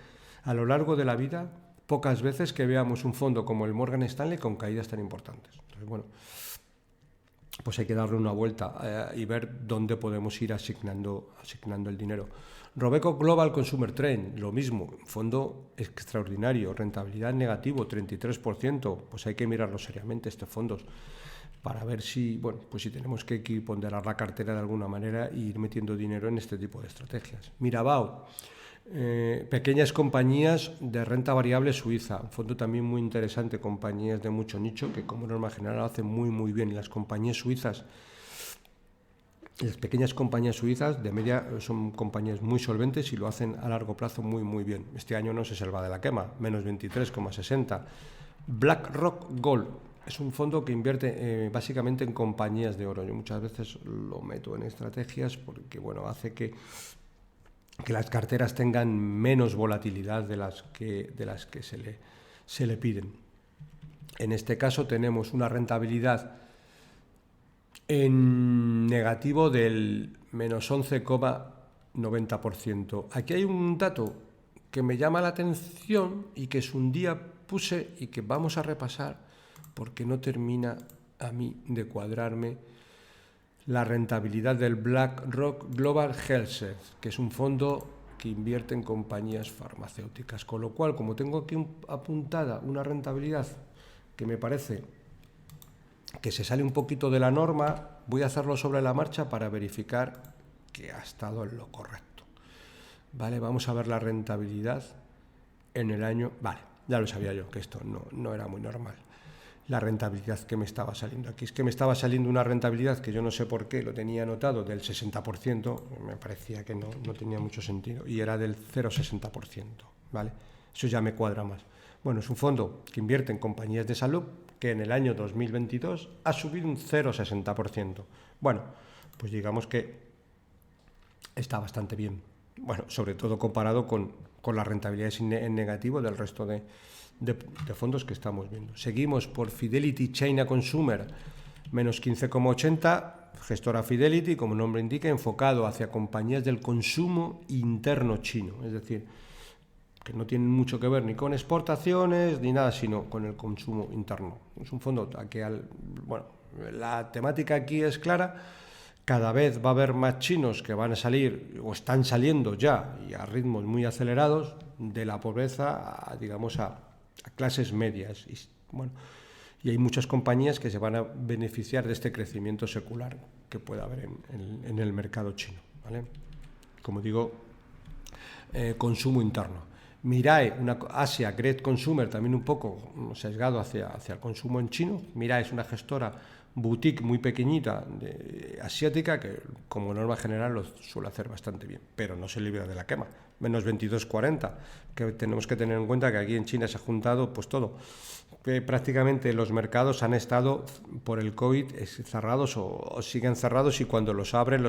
a lo largo de la vida pocas veces que veamos un fondo como el Morgan Stanley con caídas tan importantes. Entonces, bueno, pues hay que darle una vuelta y ver dónde podemos ir asignando el dinero. Robeco Global Consumer Trend, lo mismo, fondo extraordinario, rentabilidad negativo, 33%, pues hay que mirarlo seriamente estos fondos para ver si, bueno, pues si tenemos que ponderar la cartera de alguna manera e ir metiendo dinero en este tipo de estrategias. Mirabaud, pequeñas compañías de renta variable suiza, un fondo también muy interesante, compañías de mucho nicho que como norma general hacen muy bien. Y las compañías suizas, las pequeñas compañías suizas de media son compañías muy solventes y lo hacen a largo plazo muy bien. Este año no se salva de la quema, menos 23,60. BlackRock Gold es un fondo que invierte básicamente en compañías de oro. Yo muchas veces lo meto en estrategias porque, bueno, hace que las carteras tengan menos volatilidad de las que se le piden. En este caso tenemos una rentabilidad en negativo del menos 11,90%. Aquí hay un dato que me llama la atención y que un día puse y que vamos a repasar porque no termina a mí de cuadrarme. La rentabilidad del BlackRock Global Health, que es un fondo que invierte en compañías farmacéuticas. Con lo cual, como tengo aquí apuntada una rentabilidad que me parece que se sale un poquito de la norma, voy a hacerlo sobre la marcha para verificar que ha estado en lo correcto. Vale, vamos a ver la rentabilidad en el año. Vale, ya lo sabía yo, que esto no era muy normal. La rentabilidad que me estaba saliendo aquí. Es que me estaba saliendo una rentabilidad que yo no sé por qué, lo tenía anotado, del 60%, me parecía que no tenía mucho sentido, y era del 0,60%, ¿vale? Eso ya me cuadra más. Bueno, es un fondo que invierte en compañías de salud que en el año 2022 ha subido un 0,60%. Bueno, pues digamos que está bastante bien. Bueno, sobre todo comparado con las rentabilidades en negativo del resto de fondos que estamos viendo. Seguimos por Fidelity China Consumer, menos 15,80, gestora Fidelity, como el nombre indica, enfocado hacia compañías del consumo interno chino, es decir, que no tienen mucho que ver ni con exportaciones ni nada, sino con el consumo interno. Es un fondo que, bueno, la temática aquí es clara. Cada vez va a haber más chinos que van a salir o están saliendo ya y a ritmos muy acelerados de la pobreza digamos a clases medias. Y, bueno, y hay muchas compañías que se van a beneficiar de este crecimiento secular que pueda haber en el mercado chino, ¿vale? Como digo, consumo interno. Mirai, una Asia Great Consumer, también un poco sesgado hacia el consumo en chino. Mirai es una gestora boutique muy pequeñita asiática que como norma general lo suele hacer bastante bien, pero no se libra de la quema. Menos 22,40, que tenemos que tener en cuenta que aquí en China se ha juntado pues todo. Que prácticamente los mercados han estado por el COVID cerrados o siguen cerrados, y cuando los abren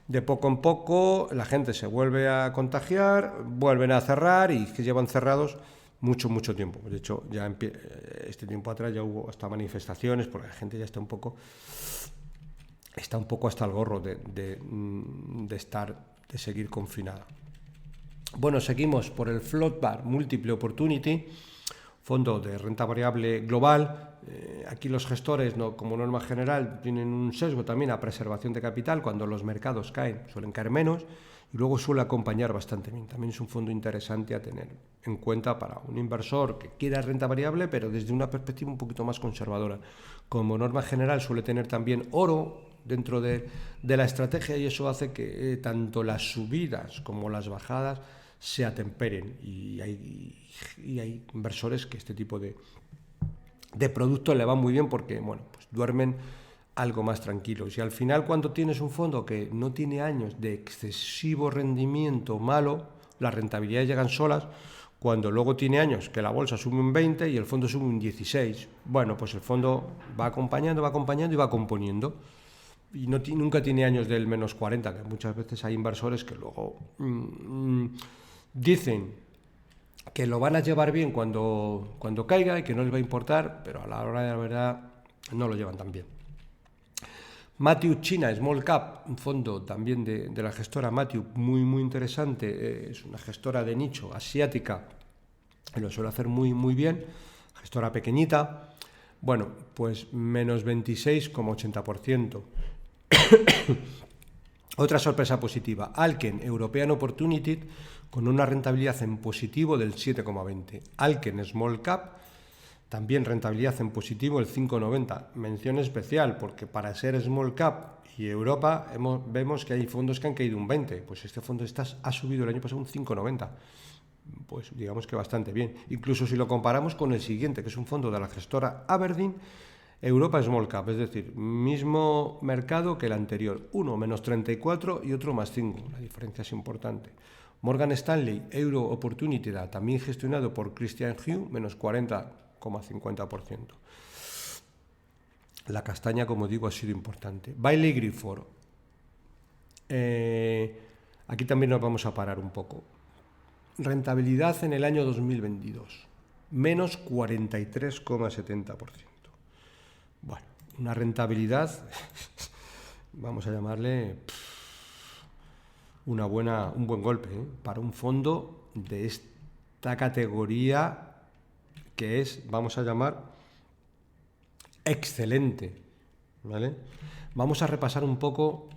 de poco en poco, la gente se vuelve a contagiar, vuelven a cerrar y que llevan cerrados mucho tiempo. De hecho, ya este tiempo atrás ya hubo hasta manifestaciones porque la gente ya está un poco hasta el gorro de seguir confinada. Bueno, seguimos por el Float Bar Multiple Opportunity, fondo de renta variable global. Aquí los gestores, como norma general, tienen un sesgo también a preservación de capital. Cuando los mercados caen, suelen caer menos y luego suele acompañar bastante bien. También es un fondo interesante a tener en cuenta para un inversor que quiera renta variable, pero desde una perspectiva un poquito más conservadora. Como norma general suele tener también oro dentro de la estrategia, y eso hace que tanto las subidas como las bajadas se atemperen, y hay inversores que este tipo de productos le van muy bien porque, bueno, pues duermen algo más tranquilos. Y al final, cuando tienes un fondo que no tiene años de excesivo rendimiento malo, las rentabilidades llegan solas. Cuando luego tiene años que la bolsa sube un 20 y el fondo sube un 16, bueno, pues el fondo va acompañando y va componiendo. Y nunca tiene años del menos 40, que muchas veces hay inversores que luego dicen que lo van a llevar bien cuando caiga y que no les va a importar, pero a la hora de la verdad no lo llevan tan bien. Matthew China Small Cap, un fondo también de la gestora Matthew, muy interesante. Es una gestora de nicho asiática y lo suele hacer muy bien, gestora pequeñita. Bueno, pues menos 26,80%. Otra sorpresa positiva, Alken European Opportunity, con una rentabilidad en positivo del 7,20. Alken Small Cap, también rentabilidad en positivo el 5,90. Mención especial porque para ser Small Cap y Europa vemos que hay fondos que han caído un 20. Pues este fondo ha subido el año pasado un 5,90. Pues digamos que bastante bien. Incluso si lo comparamos con el siguiente, que es un fondo de la gestora Aberdeen, Europa Small Cap, es decir, mismo mercado que el anterior, uno menos 34 y otro más 5, la diferencia es importante. Morgan Stanley Euro Opportunity, también gestionado por Christian Hugh, menos 40,50%. La castaña, como digo, ha sido importante. Bailey Gifford, aquí también nos vamos a parar un poco. Rentabilidad en el año 2022, menos 43,70%. Bueno, una rentabilidad, vamos a llamarle un buen golpe, para un fondo de esta categoría que es, vamos a llamar, excelente, ¿vale? Vamos a repasar un poco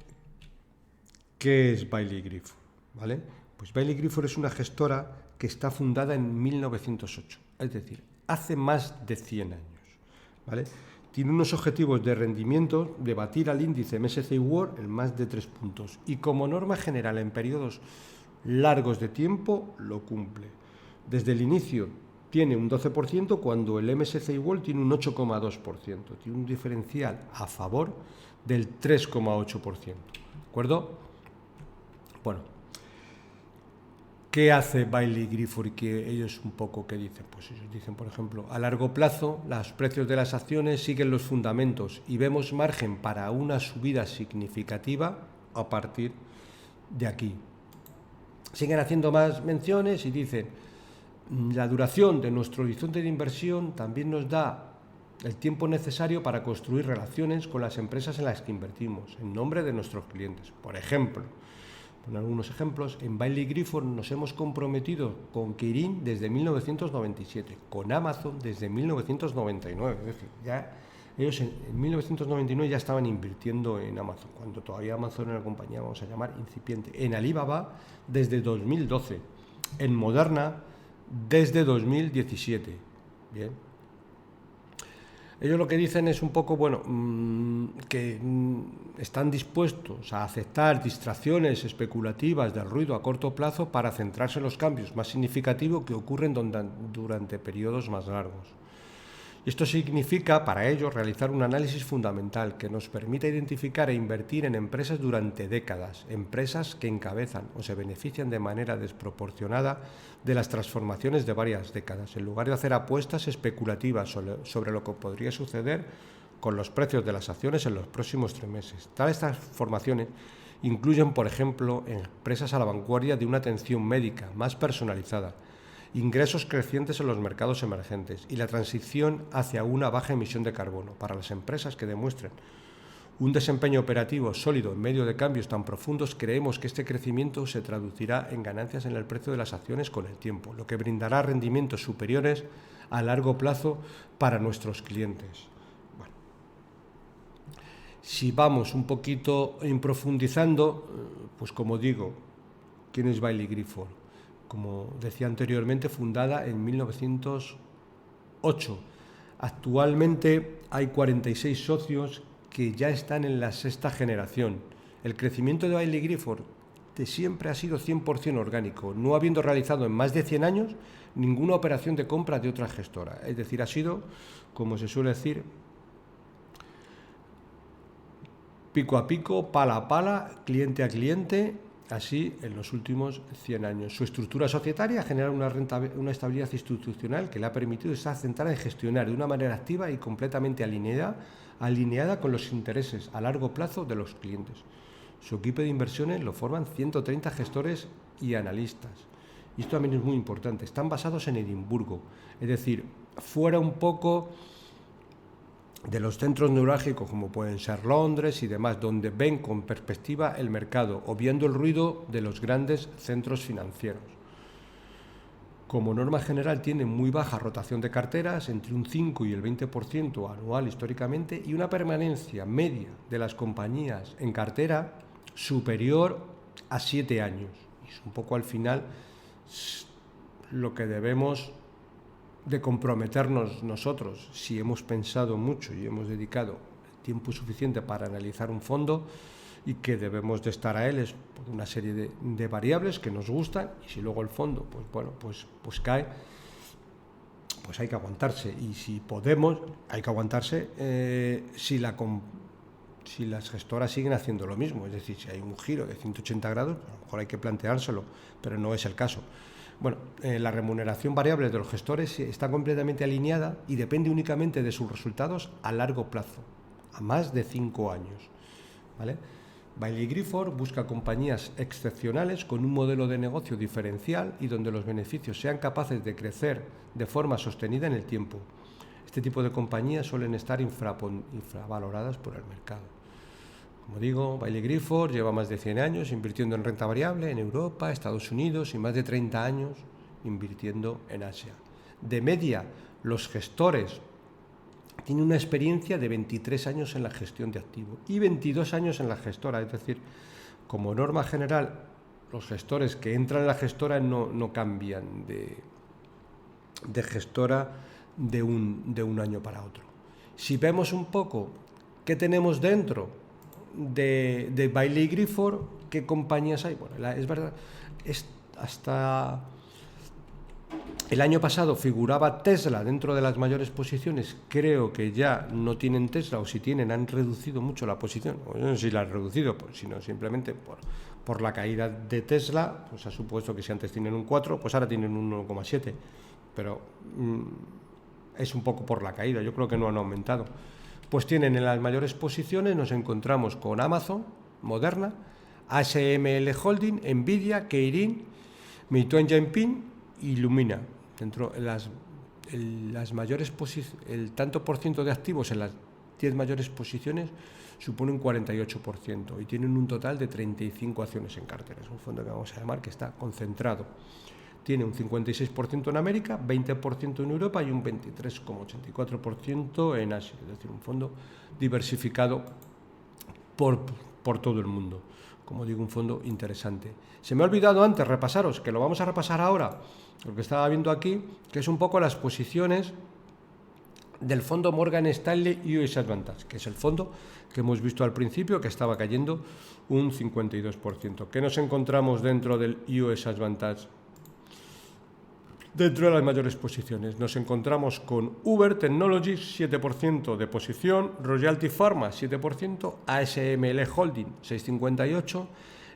qué es Bailey Gifford, ¿vale? Pues Bailey Gifford es una gestora que está fundada en 1908, es decir, hace más de 100 años, ¿vale? Tiene unos objetivos de rendimiento de batir al índice MSCI World en más de 3 puntos y como norma general en periodos largos de tiempo lo cumple. Desde el inicio tiene un 12% cuando el MSCI World tiene un 8,2%. Tiene un diferencial a favor del 3,8%. ¿De acuerdo? Bueno. ¿Qué hace Bailey Gifford y que ellos un poco qué dicen? Pues ellos dicen, por ejemplo, a largo plazo los precios de las acciones siguen los fundamentos y vemos margen para una subida significativa a partir de aquí. Siguen haciendo más menciones y dicen, la duración de nuestro horizonte de inversión también nos da el tiempo necesario para construir relaciones con las empresas en las que invertimos, en nombre de nuestros clientes. Por ejemplo, con algunos ejemplos, en Bailey Gifford nos hemos comprometido con Kirin desde 1997, con Amazon desde 1999, es decir, ya ellos en 1999 ya estaban invirtiendo en Amazon, cuando todavía Amazon era una compañía, vamos a llamar, incipiente. En Alibaba desde 2012, en Moderna desde 2017. Bien. Ellos lo que dicen es un poco, que están dispuestos a aceptar distracciones especulativas del ruido a corto plazo para centrarse en los cambios más significativos que ocurren durante periodos más largos. Esto significa para ellos realizar un análisis fundamental que nos permita identificar e invertir en empresas durante décadas, empresas que encabezan o se benefician de manera desproporcionada de las transformaciones de varias décadas, en lugar de hacer apuestas especulativas sobre lo que podría suceder con los precios de las acciones en los próximos 3 meses. Tales transformaciones incluyen, por ejemplo, empresas a la vanguardia de una atención médica más personalizada, ingresos crecientes en los mercados emergentes y la transición hacia una baja emisión de carbono para las empresas que demuestren un desempeño operativo sólido en medio de cambios tan profundos, creemos que este crecimiento se traducirá en ganancias en el precio de las acciones con el tiempo, lo que brindará rendimientos superiores a largo plazo para nuestros clientes. Bueno, si vamos un poquito profundizando, pues como digo, ¿quién es Baillie Gifford? Como decía anteriormente, fundada en 1908. Actualmente hay 46 socios que ya están en la sexta generación. El crecimiento de Baillie Gifford siempre ha sido 100% orgánico, no habiendo realizado en más de 100 años ninguna operación de compra de otra gestora. Es decir, ha sido, como se suele decir, pico a pico, pala a pala, cliente a cliente, así en los últimos 100 años. Su estructura societaria genera una estabilidad institucional que le ha permitido estar centrada en gestionar de una manera activa y completamente alineada con los intereses a largo plazo de los clientes. Su equipo de inversiones lo forman 130 gestores y analistas. Y esto también es muy importante. Están basados en Edimburgo, es decir, fuera un poco de los centros neurálgicos como pueden ser Londres y demás, donde ven con perspectiva el mercado, obviando el ruido de los grandes centros financieros. Como norma general tienen muy baja rotación de carteras, entre un 5 y el 20% anual históricamente, y una permanencia media de las compañías en cartera superior a 7 años. Y es un poco al final lo que debemos de comprometernos nosotros, si hemos pensado mucho y hemos dedicado tiempo suficiente para analizar un fondo, y que debemos de estar a él es por una serie de variables que nos gustan, y si luego el fondo pues cae, pues hay que aguantarse, y si podemos hay que aguantarse si las gestoras siguen haciendo lo mismo, es decir, si hay un giro de 180 grados, a lo mejor hay que planteárselo, pero no es el caso. Bueno, la remuneración variable de los gestores está completamente alineada y depende únicamente de sus resultados a largo plazo, a más de 5 años, ¿vale? Baillie Gifford busca compañías excepcionales con un modelo de negocio diferencial y donde los beneficios sean capaces de crecer de forma sostenida en el tiempo. Este tipo de compañías suelen estar infravaloradas por el mercado. Como digo, Baillie Gifford lleva más de 100 años invirtiendo en renta variable en Europa, Estados Unidos, y más de 30 años invirtiendo en Asia. De media, los gestores tienen una experiencia de 23 años en la gestión de activos y 22 años en la gestora. Es decir, como norma general, los gestores que entran en la gestora no cambian de gestora de un año para otro. Si vemos un poco qué tenemos dentro de Baillie Gifford, qué compañías hay, bueno, es verdad, hasta el año pasado figuraba Tesla dentro de las mayores posiciones. Creo que ya no tienen Tesla, o si tienen han reducido mucho la posición, o no sé si la han reducido, sino simplemente por la caída de Tesla, pues ha supuesto que si antes tienen un 4, pues ahora tienen un 1,7, pero es un poco por la caída, yo creo que no han aumentado. Pues tienen en las mayores posiciones, nos encontramos con Amazon, Moderna, ASML Holding, Nvidia, Keirin, Meituan Dianping y Lumina. Dentro de las mayores posiciones, el tanto por ciento de activos en las 10 mayores posiciones supone un 48% y tienen un total de 35 acciones en cartera. Es un fondo que vamos a llamar que está concentrado. Tiene un 56% en América, 20% en Europa y un 23,84% en Asia. Es decir, un fondo diversificado por todo el mundo. Como digo, un fondo interesante. Se me ha olvidado antes repasaros, que lo vamos a repasar ahora, lo que estaba viendo aquí, que es un poco las posiciones del fondo Morgan Stanley US Advantage, que es el fondo que hemos visto al principio, que estaba cayendo un 52%. ¿Qué nos encontramos dentro del US Advantage? Dentro de las mayores posiciones nos encontramos con Uber Technologies, 7% de posición, Royalty Pharma, 7%, ASML Holding, 6,58%,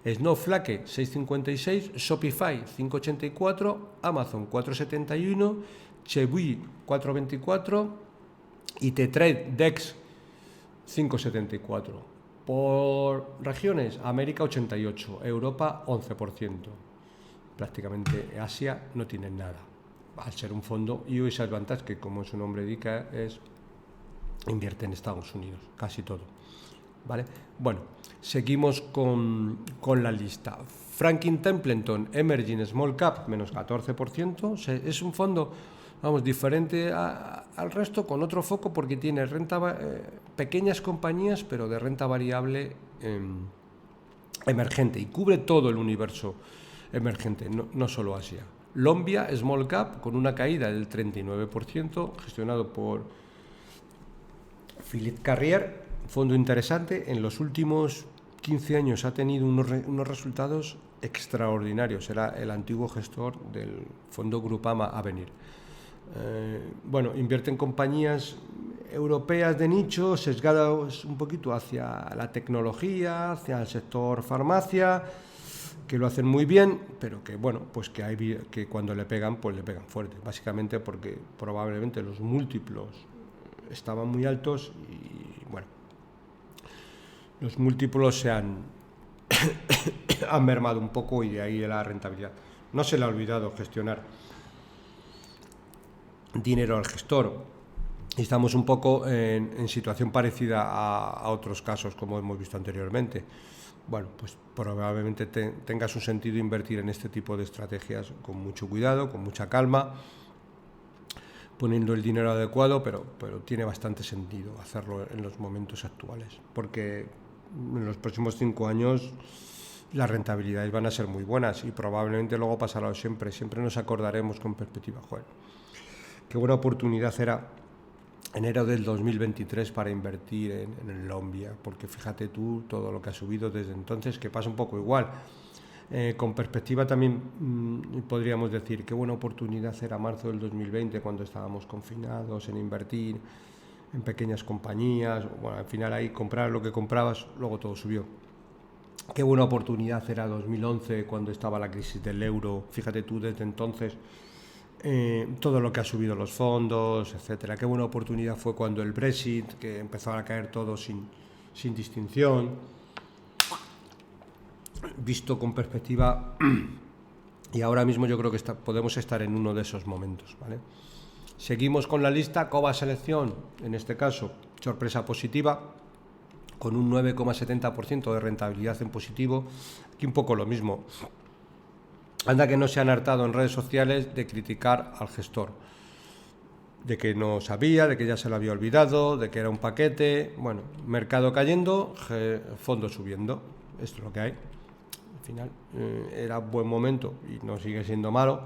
Snowflake, 6,56%, Shopify, 5,84%, Amazon, 4,71%, Chewy, 4,24% y T-Trade DEX, 5,74%. Por regiones, América 88%, Europa 11%. Prácticamente Asia no tiene nada, al ser un fondo US Advantage que, como su nombre indica, invierte en Estados Unidos, casi todo, ¿vale? Bueno, seguimos con la lista. Franklin Templeton Emerging Small Cap, menos 14%. Es un fondo, vamos, diferente al resto, con otro foco, porque tiene pequeñas compañías, pero de renta variable emergente, y cubre todo el universo emergente, no solo Asia. Lombia Small Cap, con una caída del 39%, gestionado por Philippe Carrier, fondo interesante. En los últimos 15 años ha tenido unos resultados extraordinarios. Era el antiguo gestor del fondo Grupama Avenir. Bueno, invierte en compañías europeas de nicho, sesgadas un poquito hacia la tecnología, hacia el sector farmacia, que lo hacen muy bien, pero que bueno, pues que cuando le pegan, pues le pegan fuerte, básicamente porque probablemente los múltiplos estaban muy altos y bueno, los múltiplos se han mermado un poco, y de ahí la rentabilidad. No se le ha olvidado gestionar dinero al gestor, y estamos un poco en situación parecida a otros casos, como hemos visto anteriormente. Bueno, pues probablemente tenga su sentido invertir en este tipo de estrategias con mucho cuidado, con mucha calma, poniendo el dinero adecuado, pero tiene bastante sentido hacerlo en los momentos actuales, porque en los próximos 5 años las rentabilidades van a ser muy buenas, y probablemente luego pasará siempre nos acordaremos con perspectiva. Joder, qué buena oportunidad era enero del 2023 para invertir en el Lombia, porque fíjate tú todo lo que ha subido desde entonces, que pasa un poco igual. Con perspectiva también podríamos decir qué buena oportunidad era marzo del 2020, cuando estábamos confinados, en invertir en pequeñas compañías. Bueno, al final ahí comprar lo que comprabas, luego todo subió. Qué buena oportunidad era 2011, cuando estaba la crisis del euro. Fíjate tú desde entonces todo lo que ha subido los fondos, etcétera. Qué buena oportunidad fue cuando el Brexit, que empezó a caer todo sin distinción. Visto con perspectiva, y ahora mismo yo creo que podemos estar en uno de esos momentos, ¿vale? Seguimos con la lista. Cova Selección, en este caso, sorpresa positiva, con un 9,70% de rentabilidad en positivo. Aquí un poco lo mismo. Anda que no se han hartado en redes sociales de criticar al gestor, de que no sabía, de que ya se lo había olvidado, de que era un paquete. Bueno, mercado cayendo, fondo subiendo. Esto es lo que hay. Al final era buen momento, y no sigue siendo malo,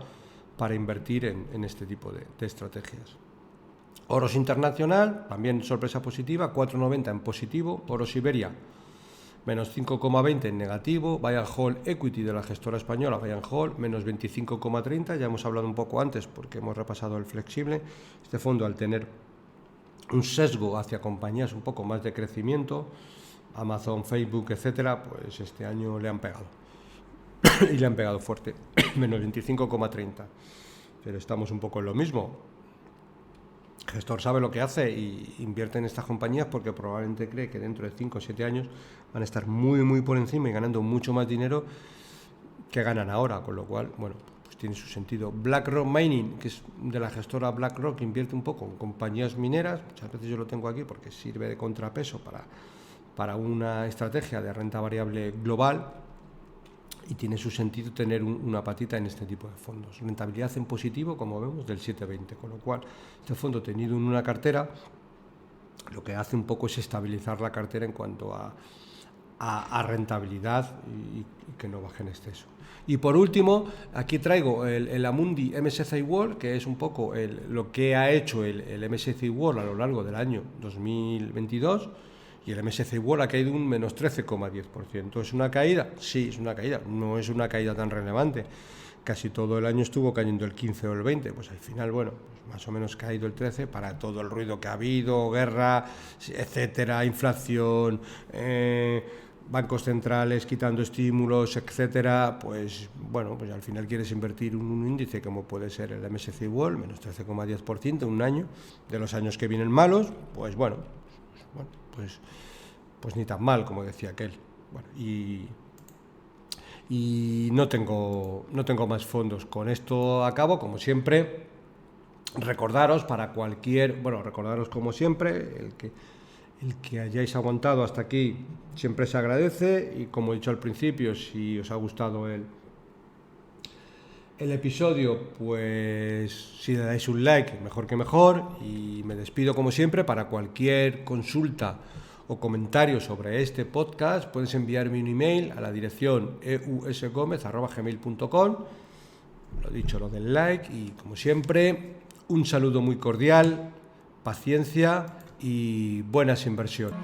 para invertir en este tipo de estrategias. Oros Internacional, también sorpresa positiva, 4,90 en positivo. Oros Iberia, menos 5,20 en negativo. Buy and Hold Equity, de la gestora española Buy and Hold, menos 25,30. Ya hemos hablado un poco antes, porque hemos repasado el flexible. Este fondo, al tener un sesgo hacia compañías un poco más de crecimiento, Amazon, Facebook, etcétera, pues este año le han pegado y le han pegado fuerte, menos 25,30. Pero estamos un poco en lo mismo. El gestor sabe lo que hace y invierte en estas compañías porque probablemente cree que dentro de 5 o 7 años van a estar muy, muy por encima y ganando mucho más dinero que ganan ahora, con lo cual, bueno, pues tiene su sentido. BlackRock Mining, que es de la gestora BlackRock, que invierte un poco en compañías mineras. Muchas veces yo lo tengo aquí porque sirve de contrapeso para una estrategia de renta variable global, y tiene su sentido tener una patita en este tipo de fondos. Rentabilidad en positivo, como vemos, del 7,20, con lo cual este fondo, tenido en una cartera, lo que hace un poco es estabilizar la cartera en cuanto a rentabilidad, y que no baje en exceso. Y por último, aquí traigo el Amundi MSCI World, que es un poco lo que ha hecho el MSCI World a lo largo del año 2022. Y el MSCI World ha caído un menos 13,10%. ¿Es una caída? Sí, es una caída. No es una caída tan relevante. Casi todo el año estuvo cayendo el 15 o el 20. Pues al final, bueno, pues más o menos caído el 13 para todo el ruido que ha habido, guerra, etcétera, inflación, bancos centrales quitando estímulos, etcétera. Pues bueno, pues al final quieres invertir en un índice como puede ser el MSCI World, menos 13,10% en un año, de los años que vienen malos, pues bueno, pues ni tan mal, como decía aquel. Bueno, y no tengo más fondos. Con esto acabo, como siempre. Recordaros como siempre, El que hayáis aguantado hasta aquí siempre se agradece, y como he dicho al principio, si os ha gustado el episodio, pues si le dais un like, mejor que mejor. Y me despido como siempre. Para cualquier consulta o comentario sobre este podcast, puedes enviarme un email a la dirección eusgomez@gmail.com. Lo dicho, lo del like, y como siempre, un saludo muy cordial, paciencia y buenas inversiones.